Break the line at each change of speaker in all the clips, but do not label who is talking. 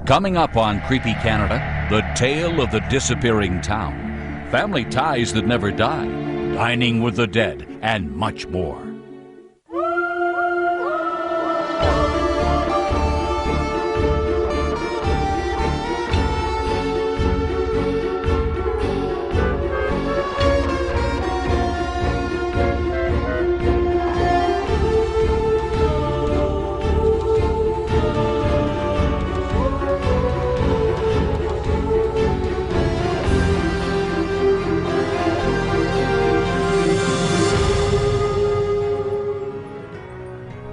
Coming up on Creepy Canada, the tale of the disappearing town, family ties that never die, dining with the dead, and much more.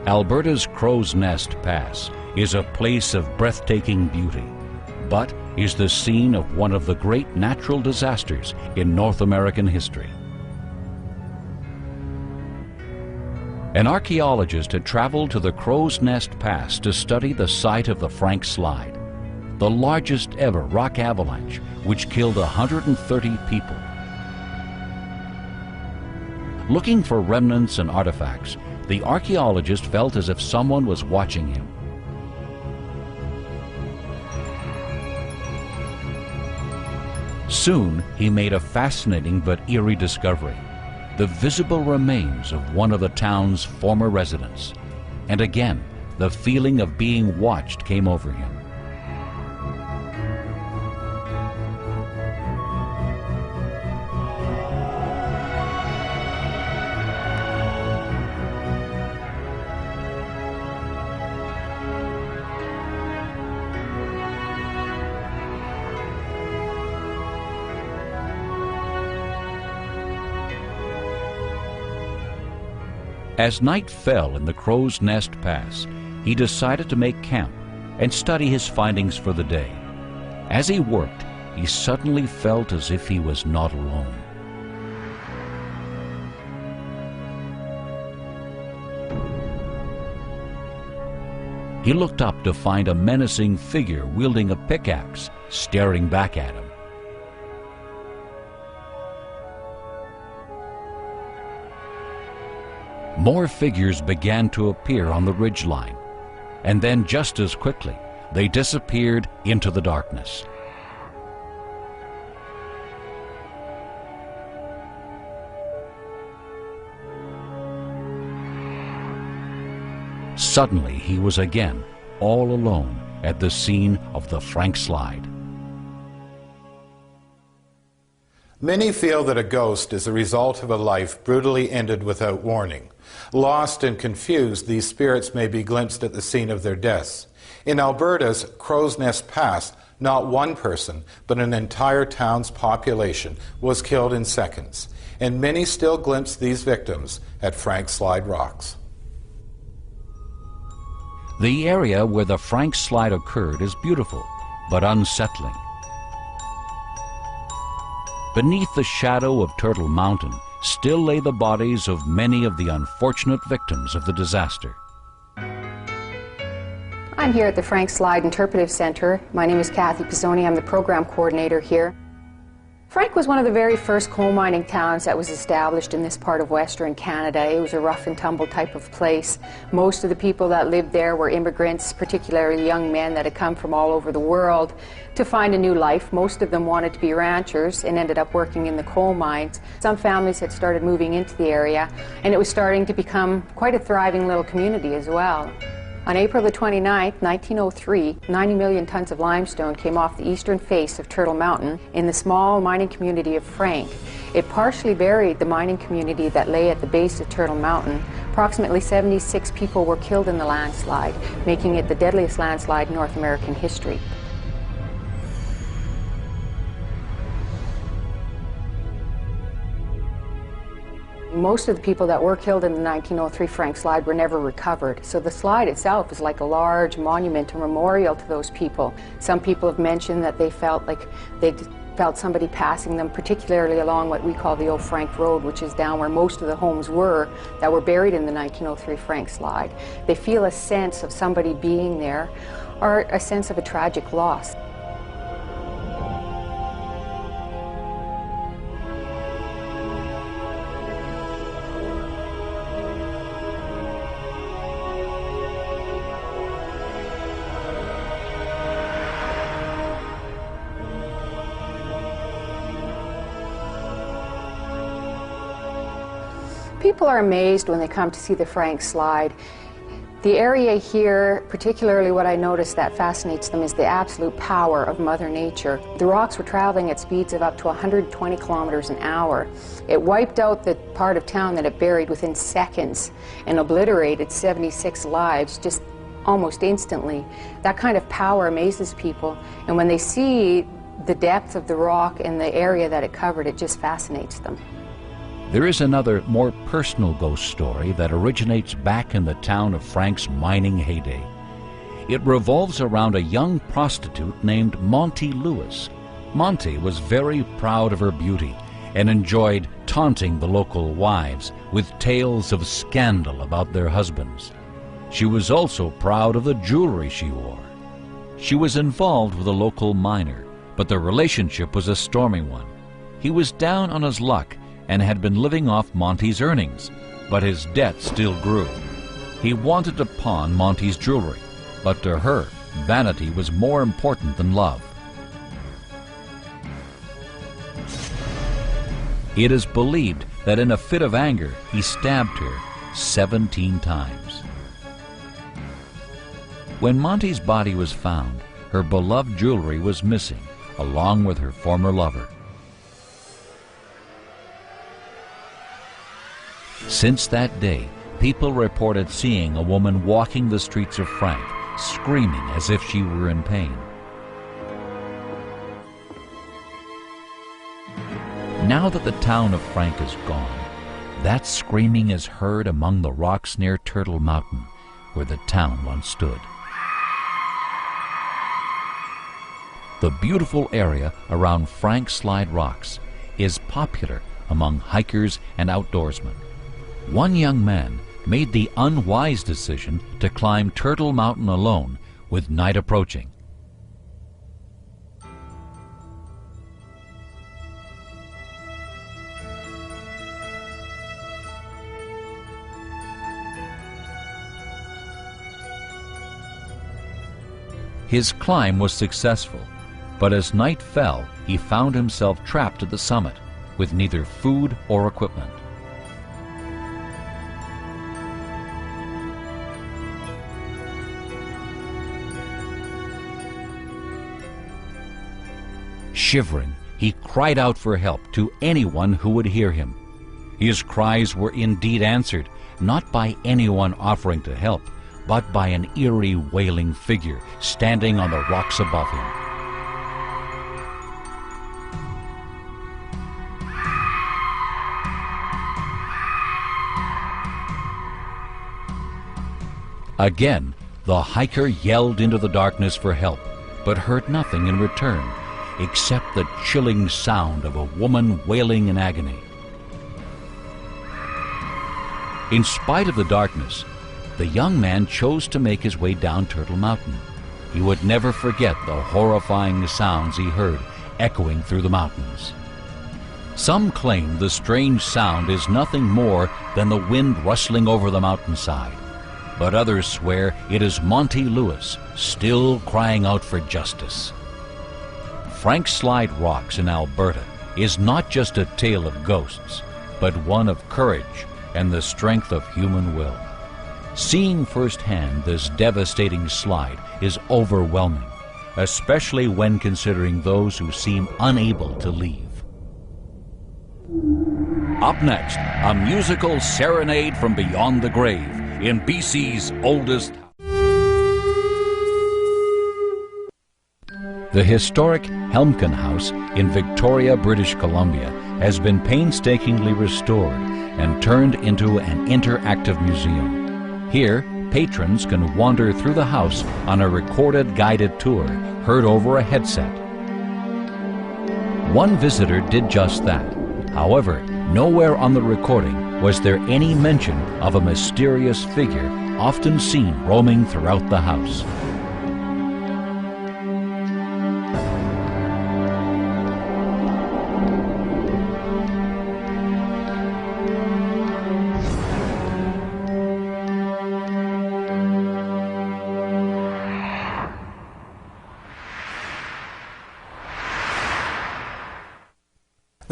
Alberta's Crow's Nest Pass is a place of breathtaking beauty, but is the scene of one of the great natural disasters in North American history. An archaeologist had traveled to the Crow's Nest Pass to study the site of the Frank Slide, the largest ever rock avalanche which killed 130 people. Looking for remnants and artifacts, the archaeologist felt as if someone was watching him. Soon, he made a fascinating but eerie discovery: the visible remains of one of the town's former residents. And again, the feeling of being watched came over him. As night fell in the Crow's Nest Pass, he decided to make camp and study his findings for the day. As he worked, he suddenly felt as if he was not alone. He looked up to find a menacing figure wielding a pickaxe staring back at him. More figures began to appear on the ridgeline, and then just as quickly, they disappeared into the darkness. Suddenly, he was again all alone at the scene of the Frank Slide.
Many feel that a ghost is a result of a life brutally ended without warning. Lost and confused, these spirits may be glimpsed at the scene of their deaths. In Alberta's Crow's Nest Pass, not one person, but an entire town's population was killed in seconds, and many still glimpse these victims at Frank Slide Rocks.
The area where the Frank Slide occurred is beautiful, but unsettling. Beneath the shadow of Turtle Mountain still lay the bodies of many of the unfortunate victims of the disaster.
I'm here at the Frank Slide Interpretive Center. My name is Kathy Pizzoni. I'm the program coordinator here. Frank was one of the very first coal mining towns that was established in this part of Western Canada. It was a rough and tumble type of place. Most of the people that lived there were immigrants, particularly young men that had come from all over the world to find a new life. Most of them wanted to be ranchers and ended up working in the coal mines. Some families had started moving into the area, and it was starting to become quite a thriving little community as well. On April the 29th, 1903, 90 million tons of limestone came off the eastern face of Turtle Mountain in the small mining community of Frank. It partially buried the mining community that lay at the base of Turtle Mountain. Approximately 76 people were killed in the landslide, making it the deadliest landslide in North American history. Most of the people that were killed in the 1903 Frank Slide were never recovered. So the slide itself is like a large monument, a memorial to those people. Some people have mentioned that they felt like they felt somebody passing them, particularly along what we call the Old Frank Road, which is down where most of the homes were that were buried in the 1903 Frank Slide. They feel a sense of somebody being there, or a sense of a tragic loss. people are amazed when they come to see the Frank Slide. The area here, particularly what I noticed that fascinates them, is the absolute power of Mother Nature. The rocks were traveling at speeds of up to 120 kilometers an hour. It wiped out the part of town that it buried within seconds and obliterated 76 lives just almost instantly. That kind of power amazes people, and when they see the depth of the rock and the area that it covered, it just fascinates them.
There is another, more personal ghost story that originates back in the town of Frank's mining heyday. It revolves around a young prostitute named Monty Lewis. Monty was very proud of her beauty and enjoyed taunting the local wives with tales of scandal about their husbands. She was also proud of the jewelry she wore. She was involved with a local miner, but their relationship was a stormy one. He was down on his luck and had been living off Monty's earnings, but his debt still grew. He wanted to pawn Monty's jewelry, but to her, vanity was more important than love. It is believed that in a fit of anger, he stabbed her 17 times. When Monty's body was found, her beloved jewelry was missing, along with her former lover. Since that day, people reported seeing a woman walking the streets of Frank, screaming as if she were in pain. Now that the town of Frank is gone, that screaming is heard among the rocks near Turtle Mountain, where the town once stood. The beautiful area around Frank Slide Rocks is popular among hikers and outdoorsmen. One young man made the unwise decision to climb Turtle Mountain alone with night approaching. His climb was successful, but as night fell, he found himself trapped at the summit with neither food or equipment. Shivering, he cried out for help to anyone who would hear him. His cries were indeed answered, not by anyone offering to help, but by an eerie, wailing figure standing on the rocks above him. Again, the hiker yelled into the darkness for help, but heard nothing in return, except the chilling sound of a woman wailing in agony. In spite of the darkness, the young man chose to make his way down Turtle Mountain. He would never forget the horrifying sounds he heard echoing through the mountains. Some claim the strange sound is nothing more than the wind rustling over the mountainside, but others swear it is Monty Lewis still crying out for justice. Frank Slide Rocks in Alberta is not just a tale of ghosts, but one of courage and the strength of human will. Seeing firsthand this devastating slide is overwhelming, especially when considering those who seem unable to leave. Up next, a musical serenade from beyond the grave in BC's oldest. The historic Helmken House in Victoria, British Columbia has been painstakingly restored and turned into an interactive museum. Here, patrons can wander through the house on a recorded guided tour heard over a headset. One visitor did just that. However, nowhere on the recording was there any mention of a mysterious figure often seen roaming throughout the house.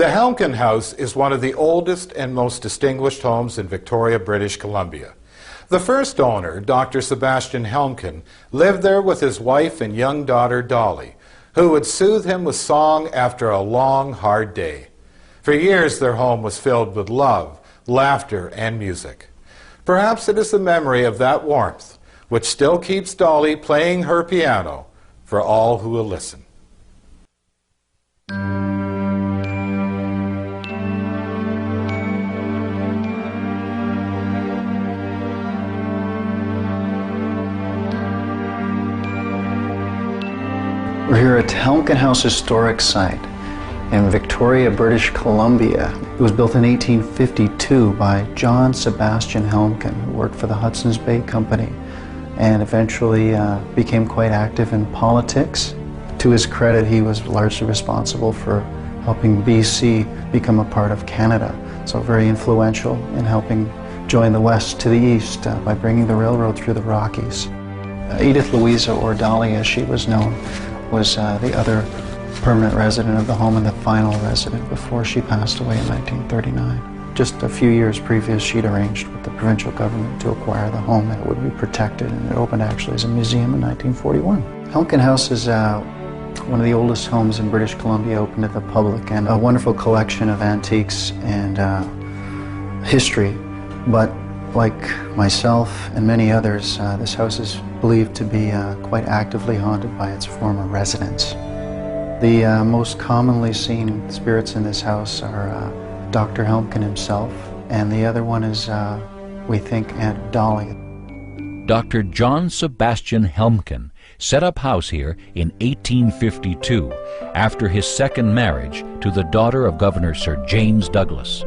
The Helmken House is one of the oldest and most distinguished homes in Victoria, British Columbia. The first owner, Dr. Sebastian Helmken, lived there with his wife and young daughter Dolly, who would soothe him with song after a long, hard day. For years their home was filled with love, laughter, and music. Perhaps it is the memory of that warmth which still keeps Dolly playing her piano for all who will listen.
We're here at Helmken House Historic Site in Victoria, British Columbia. It was built in 1852 by John Sebastian Helmken, who worked for the Hudson's Bay Company and eventually became quite active in politics. To his credit, he was largely responsible for helping BC become a part of Canada, so very influential in helping join the West to the East by bringing the railroad through the Rockies. Edith Louisa, or Dolly as she was known, was the other permanent resident of the home and the final resident before she passed away in 1939. Just a few years previous, she'd arranged with the provincial government to acquire the home, and it would be protected, and it opened actually as a museum in 1941. Helmken House is one of the oldest homes in British Columbia, open to the public, and a wonderful collection of antiques and history. But like myself and many others, this house is believed to be quite actively haunted by its former residents. The most commonly seen spirits in this house are Dr. Helmken himself, and the other one is, we think, Aunt Dolly.
Dr. John Sebastian Helmken set up house here in 1852 after his second marriage to the daughter of Governor Sir James Douglas.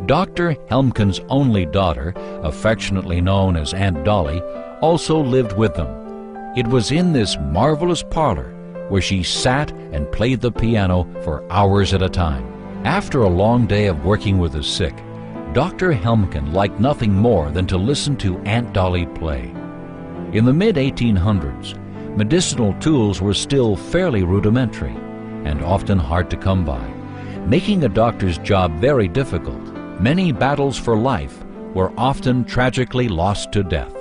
Dr. Helmken's only daughter, affectionately known as Aunt Dolly, also lived with them. It was in this marvelous parlor where she sat and played the piano for hours at a time. After a long day of working with the sick, Dr. Helmken liked nothing more than to listen to Aunt Dolly play. In the mid-1800s, medicinal tools were still fairly rudimentary and often hard to come by, making a doctor's job very difficult. Many battles for life were often tragically lost to death.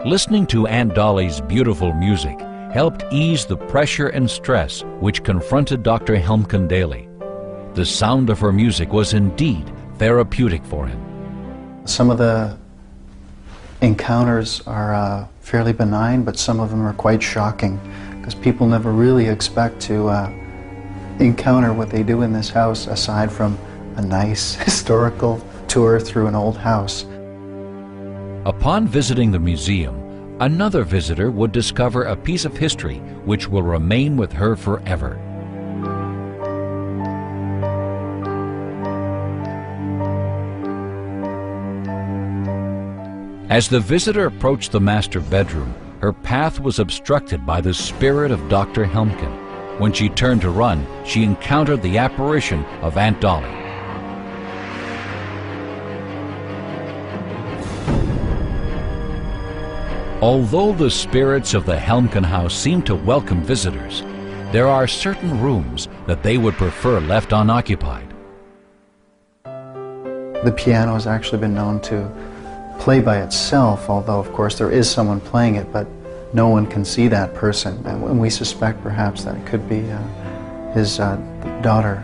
Listening to Aunt Dolly's beautiful music helped ease the pressure and stress which confronted Dr. Helmken daily. The sound of her music was indeed therapeutic for him.
Some of the encounters are fairly benign, but some of them are quite shocking because people never really expect to encounter what they do in this house aside from a nice historical tour through an old house.
Upon visiting the museum, another visitor would discover a piece of history which will remain with her forever. As the visitor approached the master bedroom, her path was obstructed by the spirit of Dr. Helmken. When she turned to run, she encountered the apparition of Aunt Dolly. Although the spirits of the Helmken house seem to welcome visitors, there are certain rooms that they would prefer left unoccupied.
The piano has actually been known to play by itself, although of course there is someone playing it, but no one can see that person. And we suspect perhaps that it could be his daughter,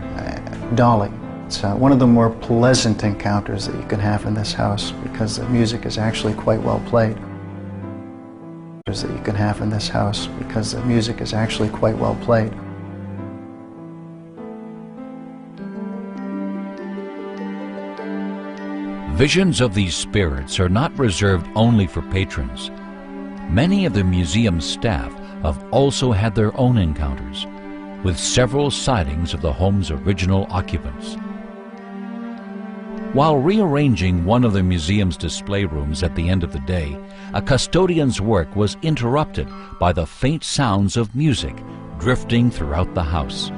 Dolly. It's one of the more pleasant encounters that you can have in this house because the music is actually quite well played. That you can have in this house because the music is actually quite well played.
Visions of these spirits are not reserved only for patrons. Many of the museum's staff have also had their own encounters, with several sightings of the home's original occupants. While rearranging one of the museum's display rooms at the end of the day, a custodian's work was interrupted by the faint sounds of music drifting throughout the house.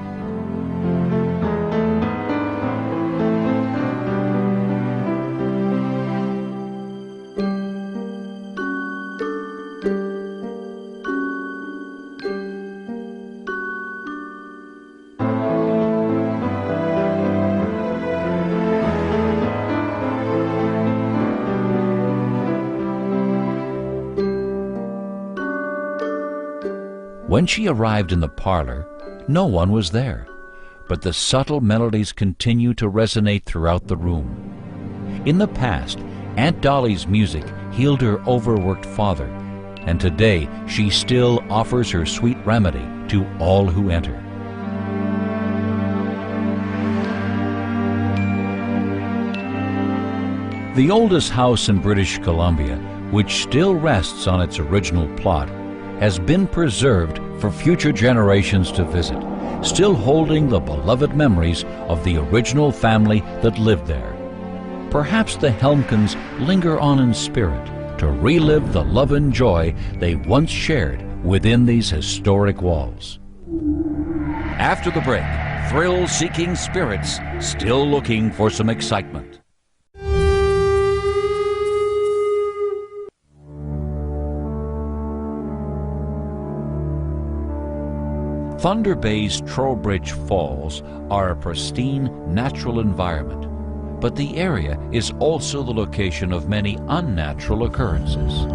When she arrived in the parlor, no one was there, but the subtle melodies continue to resonate throughout the room. In the past, Aunt Dolly's music healed her overworked father, and today she still offers her sweet remedy to all who enter. The oldest house in British Columbia, which still rests on its original plot, has been preserved for future generations to visit, still holding the beloved memories of the original family that lived there. Perhaps the Helmkens linger on in spirit to relive the love and joy they once shared within these historic walls. After the break, thrill-seeking spirits still looking for some excitement. Thunder Bay's Trowbridge Falls are a pristine natural environment, but the area is also the location of many unnatural occurrences.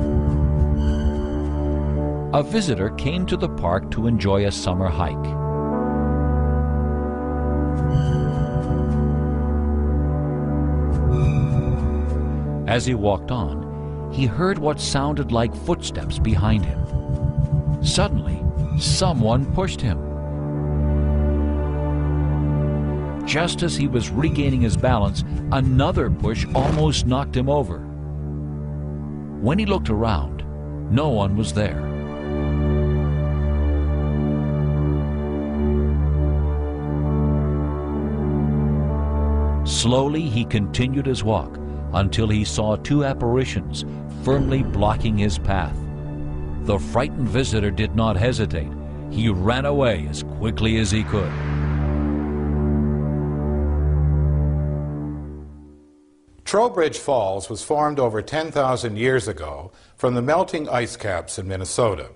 A visitor came to the park to enjoy a summer hike. As he walked on, he heard what sounded like footsteps behind him. Suddenly, someone pushed him. Just as he was regaining his balance, another push almost knocked him over. When he looked around, no one was there. Slowly, he continued his walk until he saw two apparitions firmly blocking his path. The frightened visitor did not hesitate. He ran away as quickly as he could.
Trowbridge Falls was formed over 10,000 years ago from the melting ice caps in Minnesota.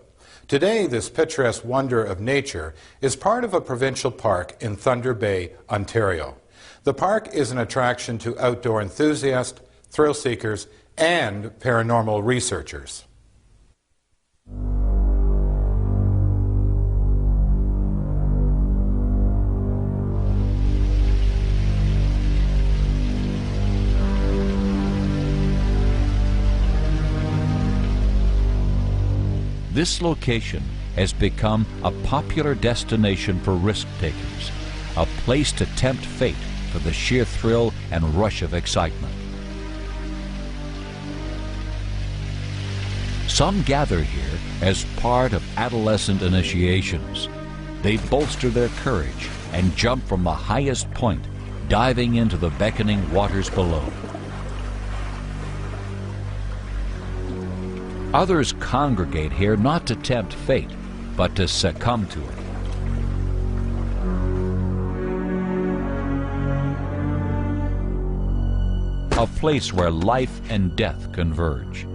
Today, this picturesque wonder of nature is part of a provincial park in Thunder Bay, Ontario. The park is an attraction to outdoor enthusiasts, thrill seekers, and paranormal researchers.
This location has become a popular destination for risk-takers, a place to tempt fate for the sheer thrill and rush of excitement. Some gather here as part of adolescent initiations. They bolster their courage and jump from the highest point, diving into the beckoning waters below. Others congregate here not to tempt fate, but to succumb to it. A place where life and death converge.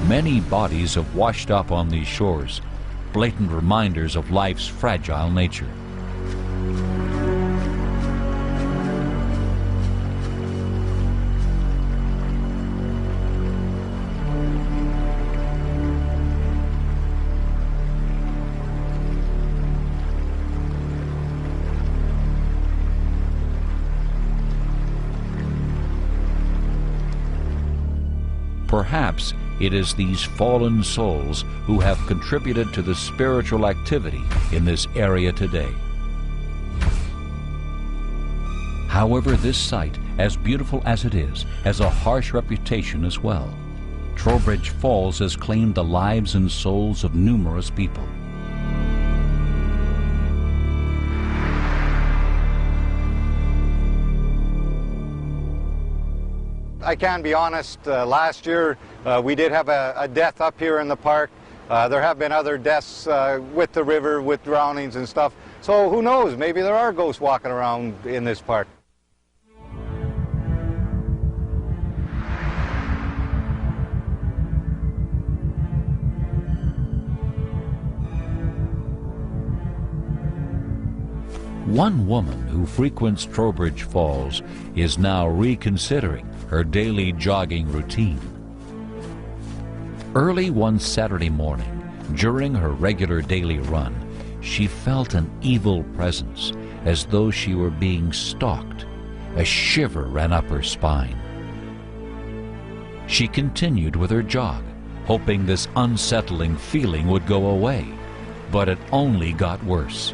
Many bodies have washed up on these shores, blatant reminders of life's fragile nature. Perhaps it is these fallen souls who have contributed to the spiritual activity in this area today. However, this site, as beautiful as it is, has a harsh reputation as well. Trowbridge Falls has claimed the lives and souls of numerous people.
I can be honest, last year we did have a death up here in the park. There have been other deaths with the river, with drownings and stuff. So who knows, maybe there are ghosts walking around in this park.
One woman who frequents Trowbridge Falls is now reconsidering her daily jogging routine. Early one Saturday morning, during her regular daily run, she felt an evil presence, as though she were being stalked. A shiver ran up her spine. She continued with her jog, hoping this unsettling feeling would go away, but it only got worse.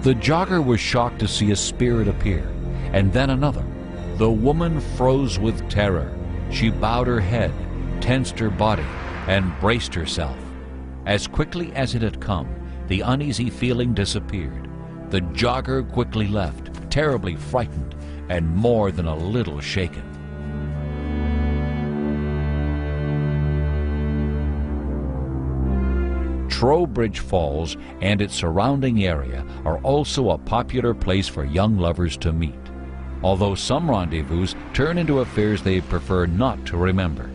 The jogger was shocked to see a spirit appear, and then another. The woman froze with terror. She bowed her head, tensed her body, and braced herself. As quickly as it had come, the uneasy feeling disappeared. The jogger quickly left, terribly frightened and more than a little shaken. Trowbridge Falls and its surrounding area are also a popular place for young lovers to meet, although some rendezvous turn into affairs they prefer not to remember.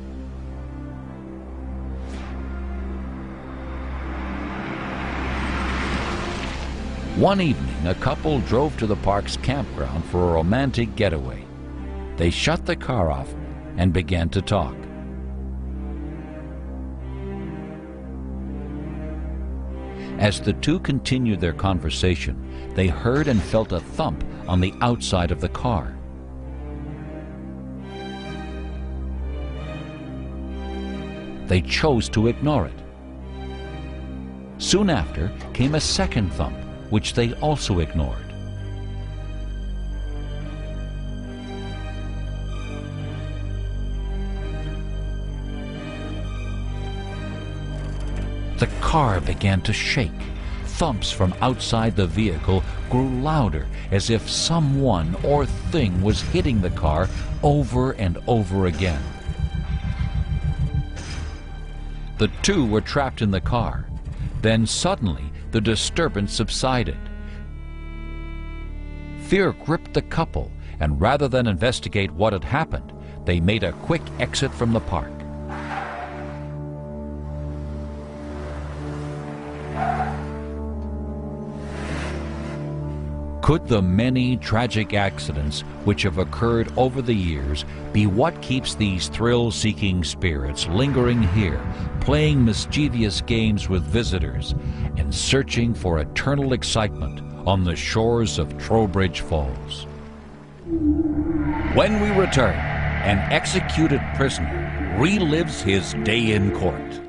One evening, a couple drove to the park's campground for a romantic getaway. They shut the car off and began to talk. As the two continued their conversation, they heard and felt a thump on the outside of the car. They chose to ignore it. Soon after came a second thump, which they also ignored. The car began to shake. Thumps from outside the vehicle grew louder, as if someone or thing was hitting the car over and over again. The two were trapped in the car. Then suddenly the disturbance subsided. Fear gripped the couple, and rather than investigate what had happened, they made a quick exit from the park. Could the many tragic accidents which have occurred over the years be what keeps these thrill-seeking spirits lingering here, playing mischievous games with visitors and searching for eternal excitement on the shores of Trowbridge Falls? When we return, an executed prisoner relives his day in court.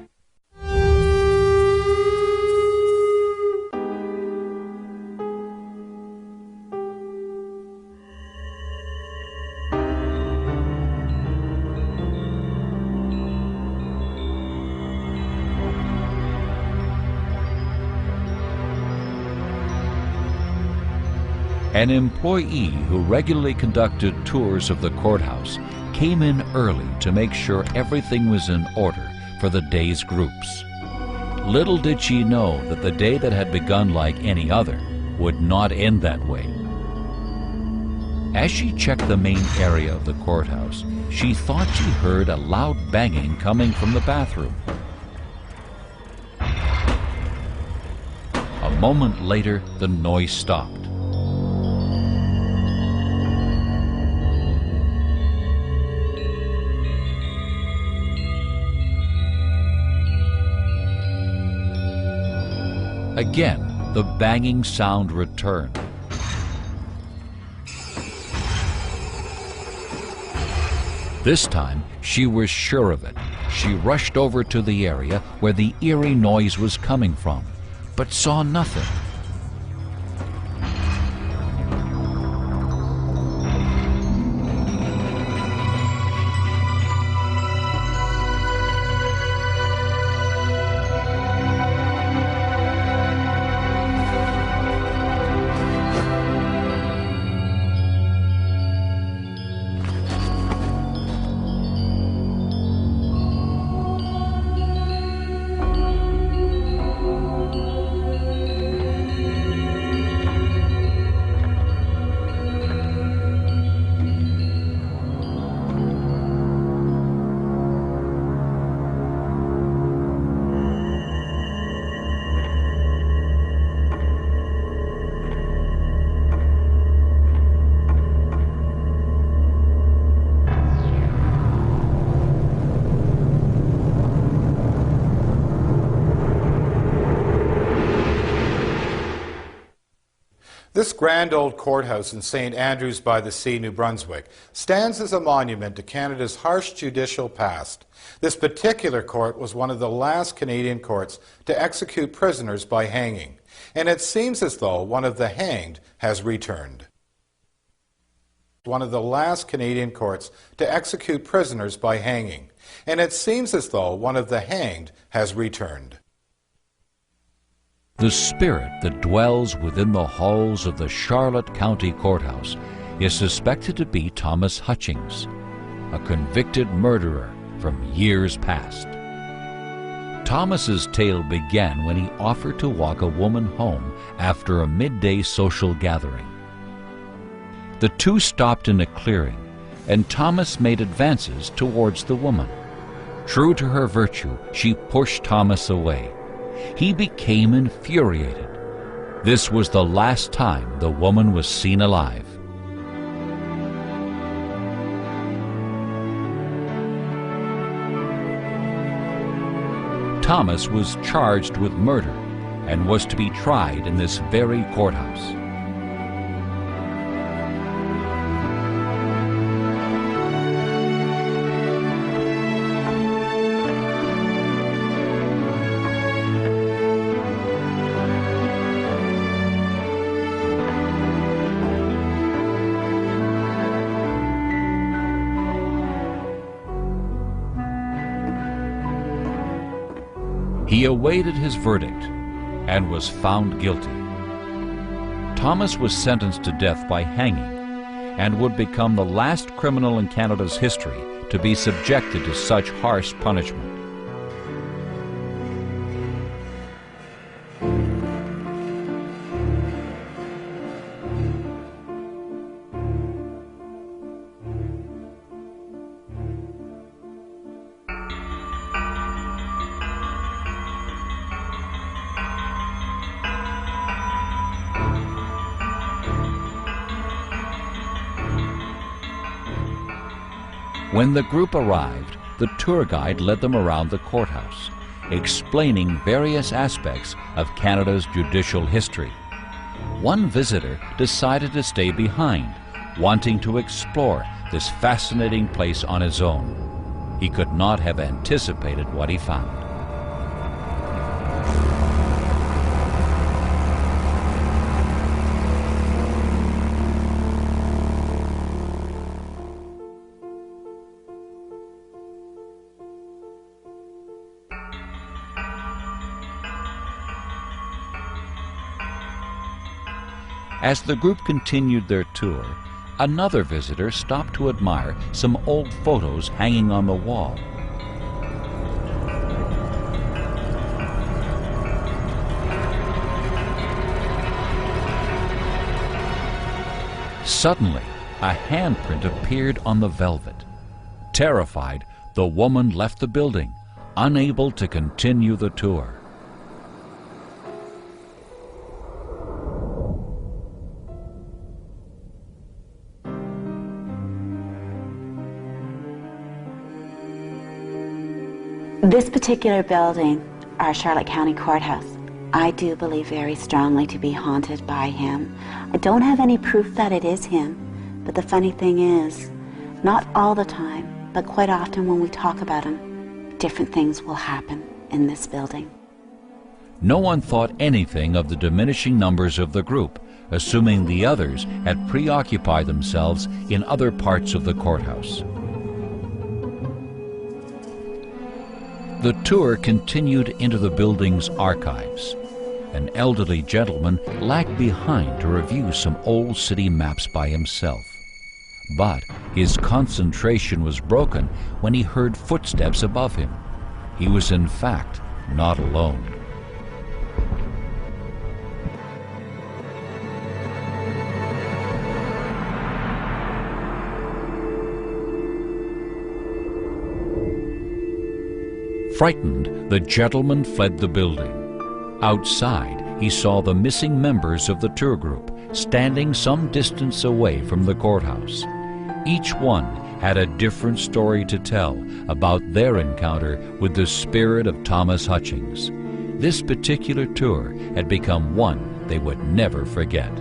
An employee who regularly conducted tours of the courthouse came in early to make sure everything was in order for the day's groups. Little did she know that the day that had begun like any other would not end that way. As she checked the main area of the courthouse, she thought she heard a loud banging coming from the bathroom. A moment later, the noise stopped. Again, the banging sound returned. This time, she was sure of it. She rushed over to the area where the eerie noise was coming from, but saw nothing.
This grand old courthouse in St. Andrews by the Sea, New Brunswick, stands as a monument to Canada's harsh judicial past. This particular court was one of the last Canadian courts to execute prisoners by hanging, and it seems as though one of the hanged has returned. One of the last Canadian courts to execute prisoners by hanging, and it seems as though one of the hanged has returned.
The spirit that dwells within the halls of the Charlotte County Courthouse is suspected to be Thomas Hutchings, a convicted murderer from years past. Thomas's tale began when he offered to walk a woman home after a midday social gathering. The two stopped in a clearing, and Thomas made advances towards the woman. True to her virtue, she pushed Thomas away. He became infuriated. This was the last time the woman was seen alive. Thomas was charged with murder and was to be tried in this very courthouse. He awaited his verdict and was found guilty. Thomas was sentenced to death by hanging and would become the last criminal in Canada's history to be subjected to such harsh punishment. When the group arrived, the tour guide led them around the courthouse, explaining various aspects of Canada's judicial history. One visitor decided to stay behind, wanting to explore this fascinating place on his own. He could not have anticipated what he found. As the group continued their tour, another visitor stopped to admire some old photos hanging on the wall. Suddenly, a handprint appeared on the velvet. Terrified, the woman left the building, unable to continue the tour.
This particular building, our Charlotte County Courthouse, I do believe very strongly to be haunted by him. I don't have any proof that it is him, but the funny thing is, not all the time, but quite often when we talk about him, different things will happen in this building.
No one thought anything of the diminishing numbers of the group, assuming the others had preoccupied themselves in other parts of the courthouse. The tour continued into the building's archives. An elderly gentleman lagged behind to review some old city maps by himself. But his concentration was broken when he heard footsteps above him. He was in fact not alone. Frightened, the gentleman fled the building. Outside, he saw the missing members of the tour group standing some distance away from the courthouse. Each one had a different story to tell about their encounter with the spirit of Thomas Hutchings. This particular tour had become one they would never forget.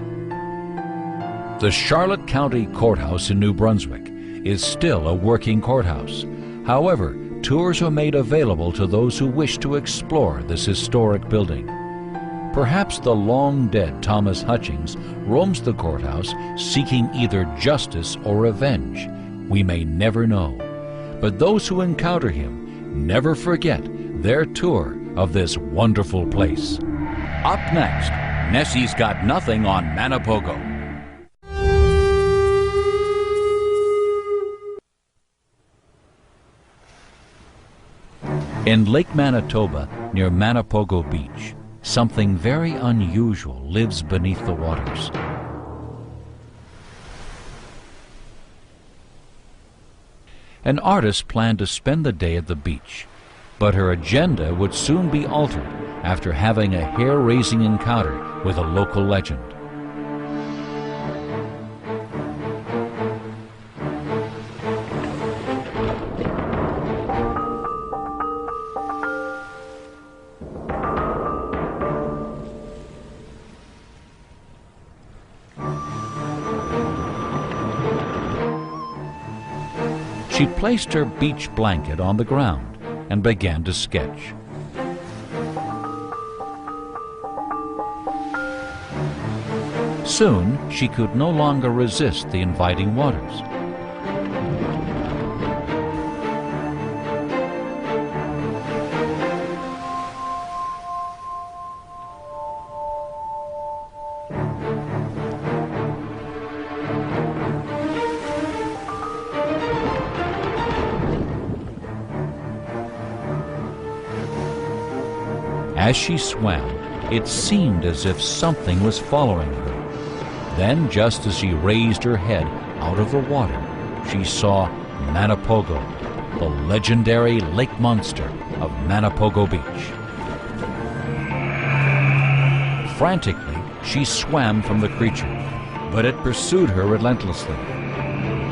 The Charlotte County Courthouse in New Brunswick is still a working courthouse. However, tours are made available to those who wish to explore this historic building. Perhaps the long-dead Thomas Hutchings roams the courthouse seeking either justice or revenge. We may never know. But those who encounter him never forget their tour of this wonderful place. Up next, Nessie's Got Nothing on Manapogo. In Lake Manitoba, near Manapogo Beach, something very unusual lives beneath the waters. An artist planned to spend the day at the beach, but her agenda would soon be altered after having a hair-raising encounter with a local legend. She placed her beach blanket on the ground and began to sketch. Soon, she could no longer resist the inviting waters. As she swam, it seemed as if something was following her. Then, just as she raised her head out of the water, she saw Manapogo, the legendary lake monster of Manapogo Beach. Frantically, she swam from the creature, but it pursued her relentlessly.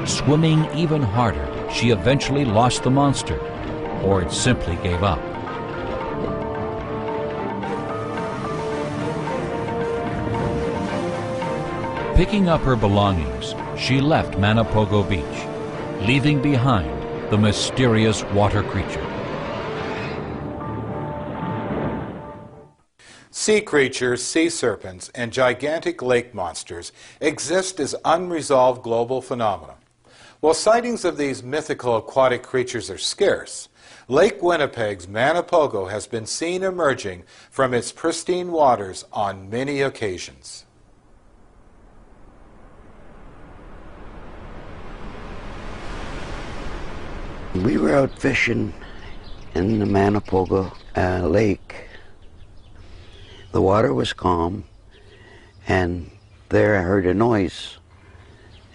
Swimming even harder, she eventually lost the monster, or it simply gave up. Picking up her belongings, she left Manapogo Beach, leaving behind the mysterious water creature.
Sea creatures, sea serpents, and gigantic lake monsters exist as unresolved global phenomena. While sightings of these mythical aquatic creatures are scarce, Lake Winnipeg's Manapogo has been seen emerging from its pristine waters on many occasions.
We were out fishing in the Manapogo Lake. The water was calm, and there I heard a noise.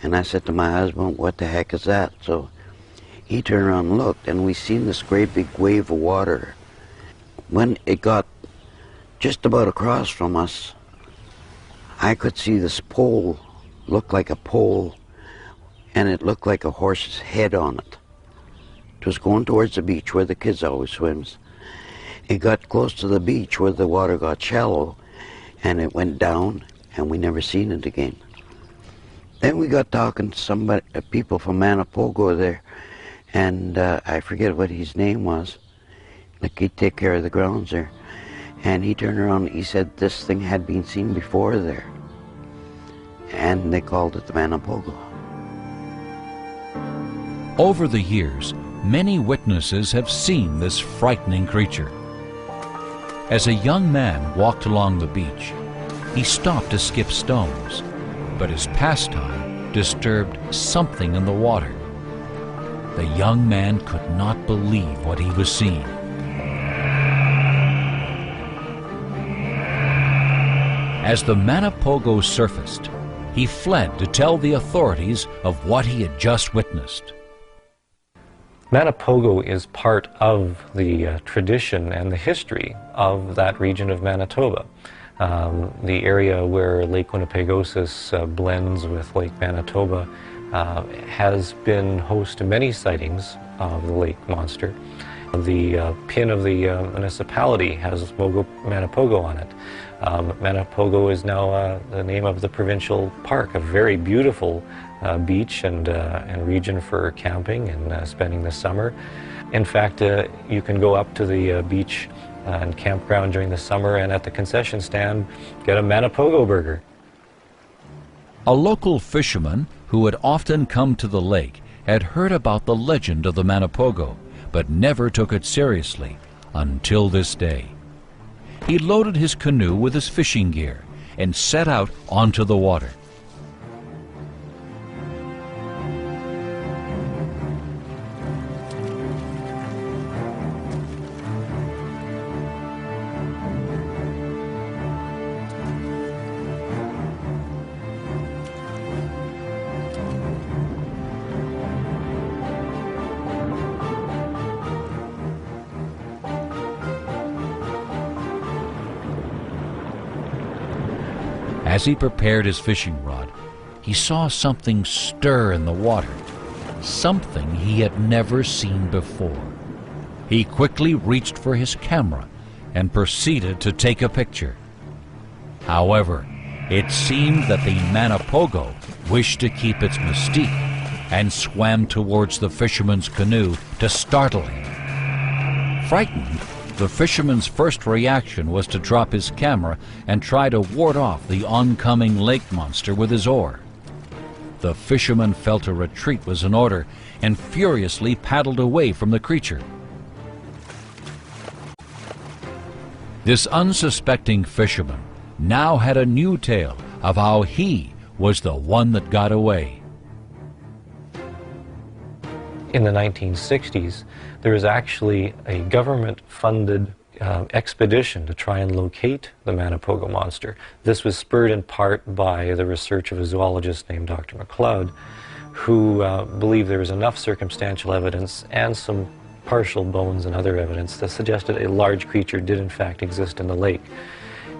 And I said to my husband, "What the heck is that?" So he turned around and looked, and we seen this great big wave of water. When it got just about across from us, I could see this pole look like a pole, and it looked like a horse's head on it. It was going towards the beach where the kids always swims. It got close to the beach where the water got shallow, and it went down, and we never seen it again. Then we got talking to people from Manapogo there, and I forget what his name was. Like, he'd take care of the grounds there. And he turned around and he said this thing had been seen before there. And they called it the Manapogo.
Over the years, many witnesses have seen this frightening creature. As a young man walked along the beach, he stopped to skip stones, but his pastime disturbed something in the water. The young man could not believe what he was seeing. As the Manapogo surfaced, he fled to tell the authorities of what he had just witnessed.
Manapogo is part of the tradition and the history of that region of Manitoba. The area where Lake Winnipegosis blends with Lake Manitoba has been host to many sightings of the lake monster, The pin of the municipality has Mogo Manapogo on it. Manapogo is now the name of the provincial park, a very beautiful beach and region for camping and spending the summer. In fact, you can go up to the beach and campground during the summer and at the concession stand get a Manapogo burger.
A local fisherman who had often come to the lake had heard about the legend of the Manapogo, but never took it seriously until this day. He loaded his canoe with his fishing gear and set out onto the water. As he prepared his fishing rod, he saw something stir in the water, something he had never seen before. He quickly reached for his camera and proceeded to take a picture. However, it seemed that the Manapogo wished to keep its mystique and swam towards the fisherman's canoe to startle him. Frightened, the fisherman's first reaction was to drop his camera and try to ward off the oncoming lake monster with his oar. The fisherman felt a retreat was in order and furiously paddled away from the creature. This unsuspecting fisherman now had a new tale of how he was the one that got away.
In the 1960s, there was actually a government-funded expedition to try and locate the Manapogo monster. This was spurred in part by the research of a zoologist named Dr. MacLeod, who believed there was enough circumstantial evidence and some partial bones and other evidence that suggested a large creature did in fact exist in the lake.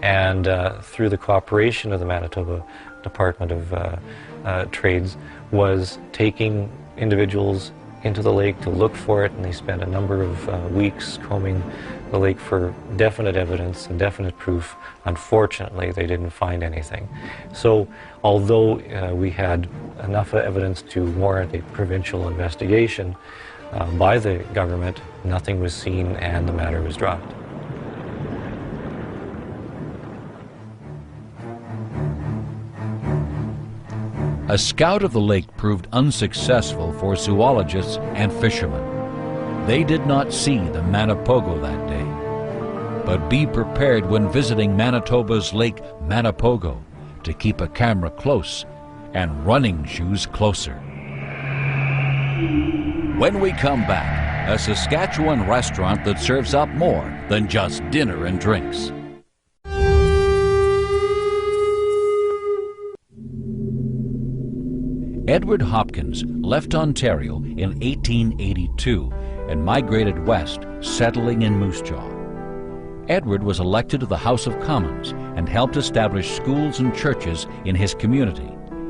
And through the cooperation of the Manitoba Department of Trades, was taking individuals into the lake to look for it, and they spent a number of weeks combing the lake for definite evidence and definite proof. Unfortunately, they didn't find anything. So although we had enough evidence to warrant a provincial investigation by the government, nothing was seen and the matter was dropped.
A scout of the lake proved unsuccessful for zoologists and fishermen. They did not see the Manapogo that day. But be prepared when visiting Manitoba's Lake Manapogo to keep a camera close and running shoes closer. When we come back, a Saskatchewan restaurant that serves up more than just dinner and drinks. Edward Hopkins left Ontario in 1882 and migrated west, settling in Moose Jaw. Edward was elected to the House of Commons and helped establish schools and churches in his community.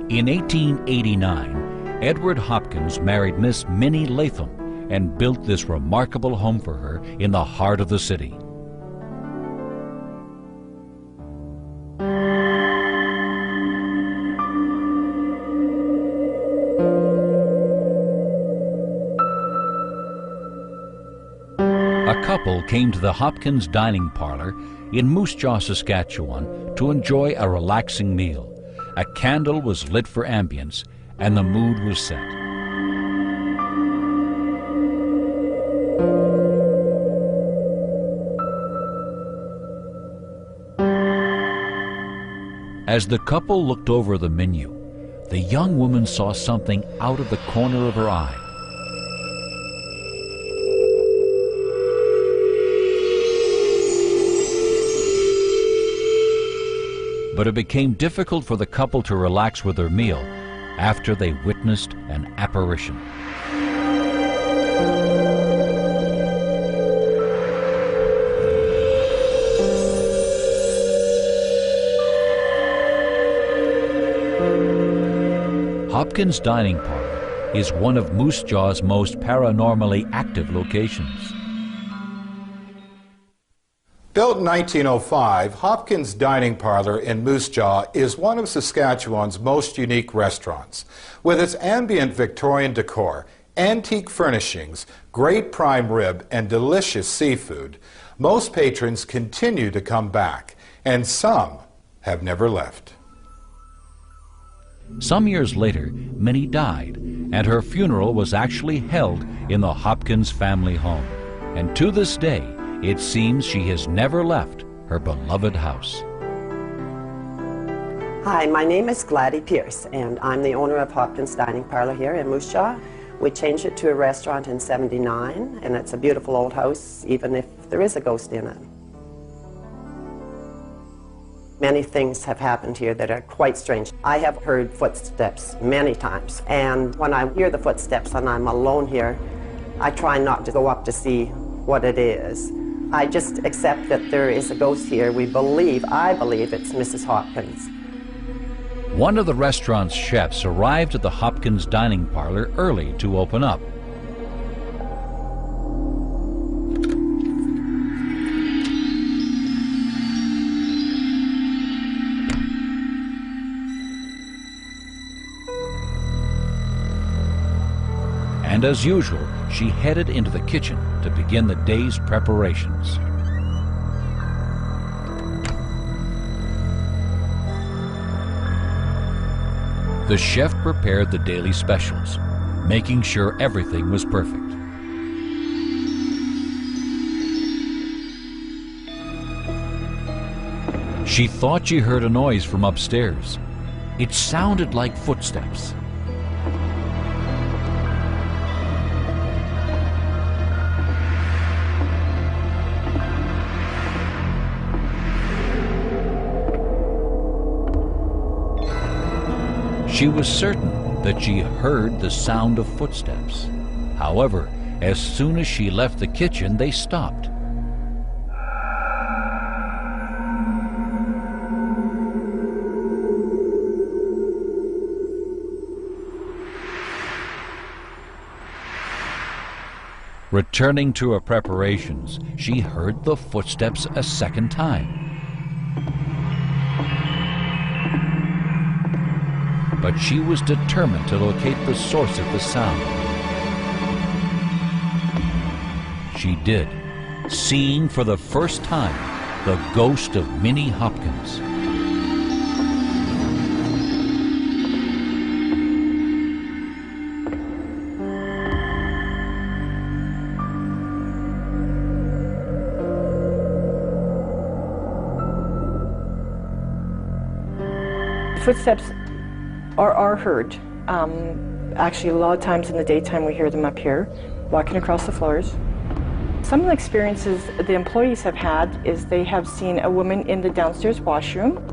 In 1889, Edward Hopkins married Miss Minnie Latham and built this remarkable home for her in the heart of the city. A couple came to the Hopkins Dining Parlor in Moose Jaw, Saskatchewan to enjoy a relaxing meal. A candle was lit for ambience and the mood was set. As the couple looked over the menu, the young woman saw something out of the corner of her eye. But it became difficult for the couple to relax with their meal after they witnessed an apparition. Hopkins Dining Parlor is one of Moose Jaw's most paranormally active locations.
Built in 1905, Hopkins Dining Parlor in Moose Jaw is one of Saskatchewan's most unique restaurants. With its ambient Victorian decor, antique furnishings, great prime rib, and delicious seafood, most patrons continue to come back, and some have never left.
Some years later, Minnie died, and her funeral was actually held in the Hopkins family home. And to this day, it seems she has never left her beloved house.
Hi, my name is Gladys Pierce, and I'm the owner of Hopkins Dining Parlor here in Moose Jaw. We changed it to a restaurant in '79, and it's a beautiful old house, even if there is a ghost in it. Many things have happened here that are quite strange. I have heard footsteps many times, and when I hear the footsteps and I'm alone here, I try not to go up to see what it is. I just accept that there is a ghost here. I believe it's Mrs. Hopkins.
One of the restaurant's chefs arrived at the Hopkins Dining Parlor early to open up. And as usual, she headed into the kitchen to begin the day's preparations. The chef prepared the daily specials, making sure everything was perfect. She thought she heard a noise from upstairs. It sounded like footsteps. She was certain that she heard the sound of footsteps. However, as soon as she left the kitchen, they stopped. Returning to her preparations, she heard the footsteps a second time. But she was determined to locate the source of the sound. She did, seeing for the first time the ghost of Minnie Hopkins.
Footsteps are heard. Actually, a lot of times in the daytime we hear them up here, walking across the floors. Some of the experiences the employees have had is they have seen a woman in the downstairs washroom.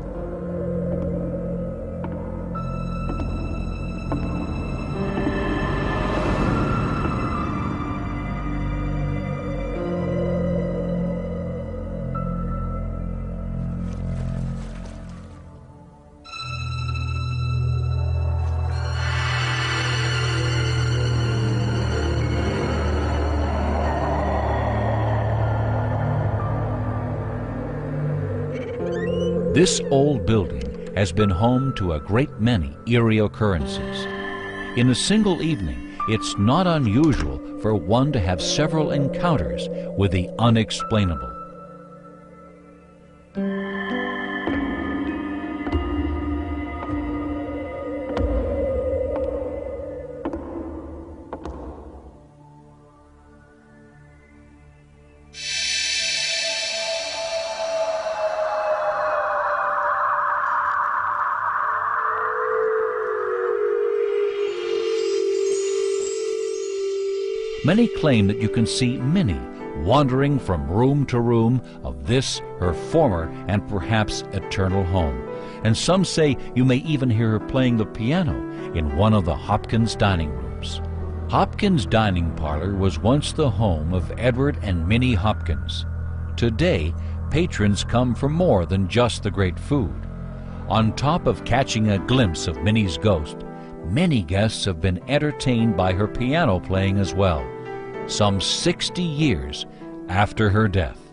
This old building has been home to a great many eerie occurrences. In a single evening, it's not unusual for one to have several encounters with the unexplainable. Many claim that you can see Minnie wandering from room to room of this, her former and perhaps eternal home. And some say you may even hear her playing the piano in one of the Hopkins dining rooms. Hopkins Dining Parlor was once the home of Edward and Minnie Hopkins. Today, patrons come for more than just the great food. On top of catching a glimpse of Minnie's ghost, many guests have been entertained by her piano playing as well, some 60 years after her death.